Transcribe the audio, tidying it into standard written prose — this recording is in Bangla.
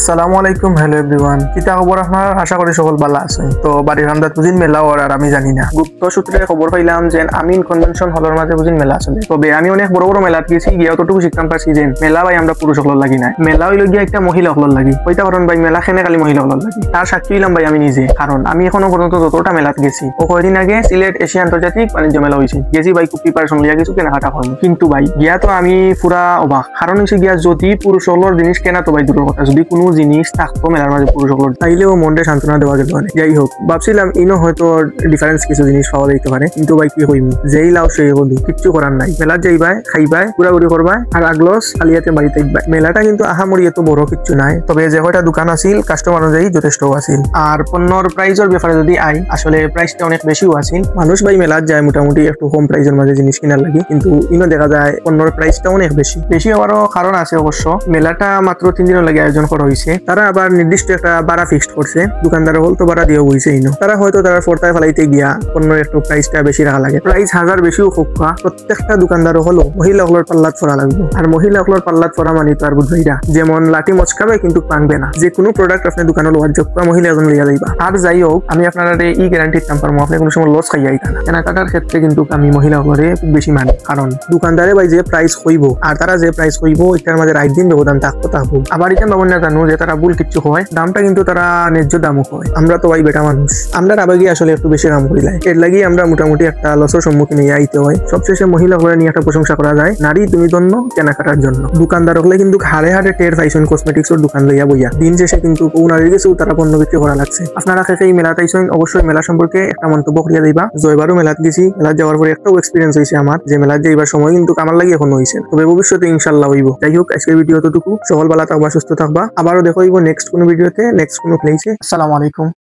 আসসালামু আলাইকুম। হ্যালো এভরিওয়ান, কিতা খবর আপনার? আশা করি সকল ভালো আছেন। তো বাড়ির হামদাত বুঝিন মেলা ওর আর আমি জানি না, গুপ্ত সূত্রে খবর পাইলাম যে আমিন কনভেনশন হলের মাঝে বুঝিন মেলা আসলে। তবে আমি অনেক বড় বড় মেলাত গেছি, গিয়ে অতটুকু শিখতাম পারছি যে মেলা ভাই আমরা পুরুষ সকল লাগি না, মেলা হইল গিয়া একটা মহিলা সকল লাগি। ওইটা কারণ ভাই মেলা খেনে খালি মহিলা সকল লাগি, তার সাক্ষী হইলাম ভাই আমি নিজে। কারণ আমি এখনো পর্যন্ত যতটা মেলাত গেছি, ও কয়েকদিন আগে সিলেট এশিয়া আন্তর্জাতিক বাণিজ্য মেলা হয়েছে, গেছি ভাই খুব প্রিপারেশন লিয়া কিছু কেনাকাটা করবো। কিন্তু ভাই গিয়া তো আমি পুরা অবাক। কারণ হচ্ছে গিয়া যদি পুরুষ সকলের জিনিস কেনা তো ভাই দূরের কথা, যদি কোনো জিনিস থাকতো মেলার মাঝে পুরুষ সকল তাইলেও মনটা সান্ত্বনা দেওয়া গেল। যাই হোক, ভাবছিলাম ইনো হয়তো ডিফারেন্স কিছু জিনিস পাওয়া যাইতে পারে, কিন্তু ভাই কি হইম, যেই লাও সেই হলু, কিচ্ছু করার নাই। মেলার যাইবাই, খাইবাই, ঘুরাঘুরি করবাই আর আগলস খালিয়াতে বাড়িতে যাইবাই। মেলাটা কিন্তু আহামরি এত বড় কিচ্ছু নাই, তবে যে কয়টা দোকান আছিল কাস্টমার অনুযায়ী যথেষ্ট আছিল। আর পণ্যর প্রাইজের ব্যাপারে যদি আই, আসলে প্রাইসটা অনেক বেশিও আছিল। মানুষ ভাই মেলার যায় মোটামুটি একটু কম প্রাইজের মাঝে জিনিস কেনার লাগে, কিন্তু ইনো দেখা যায় পণ্যর প্রাইসটা অনেক বেশি হওয়ারও কারণ আছে অবশ্য। মেলাটা মাত্র 3 দিনের লাগে আয়োজন করা হয়েছে, তারা আবার নির্দিষ্ট একটা ভাড়া ফিক্সড করছে, দোকানদার হল তো ভাড়া দিয়ে হয়েছে ইনো। তারা হয়তো তারা ফোরটায় ফেলাইতে গিয়া পণ্যের একটু প্রাইসটা বেশি রাখা লাগে। প্রাইস 1000 বেশিও হোকা, প্রত্যেকটা দোকানদার হলো মহিলা হলোর পাল্লাত ফরা লাগবে। আর মহিলা হলোর পাল্লাত ফরা মানে তো আর বুঝবাইরা যেমন লাঠি মচকাবে কিন্তু ভাঙবে না। যে কোনো প্রোডাক্ট আপনি দোকানে লোয়ার যোগ্য মহিলা একজন লইয়া যাইবা। আর যাই হোক, আমি আপনারা এই গ্যারান্টি দিতাম পারবো আপনি কোনো সময় লস খাইয়া আইতা না। কেনাকাটার ক্ষেত্রে কিন্তু আমি মহিলা হলরে খুব বেশি মানি, কারণ দোকানদারে ভাই যে প্রাইস হইব আর তারা যে প্রাইস হইব এটার মাঝে রাইট দিন ব্যবধান থাকবো। আবার এটা ভাবুন না জানো যে তারা ভুল কিছু হয়, দামটা কিন্তু তারা ন্যায্য দামও হয়। আমরা তো ভাই বেটা মানুষ, আমরা আবেগে আসলে একটু বেশি কাম করিলাই, এর লাগি আমরা মোটামুটি একটা লসের সম্মুখীন হয়ে আইতে হয়। সবশেষে মহিলা হলে নিয়ে একটা প্রশংসা করা যায়, নারী তুমি ধন্য কেনাকাটার জন্য। দোকানদার হলে কিন্তু হাড়ে হাড়ে টের পাইছেন কসমেটিক্সের দোকান লইয়া বইয়া, দিন শেষে কিন্তু কোন নারীর কাছেও তারা পণ্য বিক্রি করা লাগছে। আপনারা খেয়ে এই মেলাতে আইছেন, অবশ্যই মেলা সম্পর্কে একটা মন্তব্য করিয়া দিবা। জয়বারও মেলাত গেছি, মেলাত যাওয়ার পরে একটাও এক্সপিরিয়েন্স হয়েছে আমার, যে মেলাত যাইবার সময় কিন্তু আমার লাগে এখন হয়েছে, তবে ভবিষ্যতে ইনশাল্লাহ হইব। যাই হোক, আজকের ভিডিও এতটুকু। সকল বেলা থাকবা, সুস্থ থাকবা, আবারও দেখো নেক্সট কোনো ভিডিওতে, নেক্সট কোনো প্লেসে। আসসালামু আলাইকুম।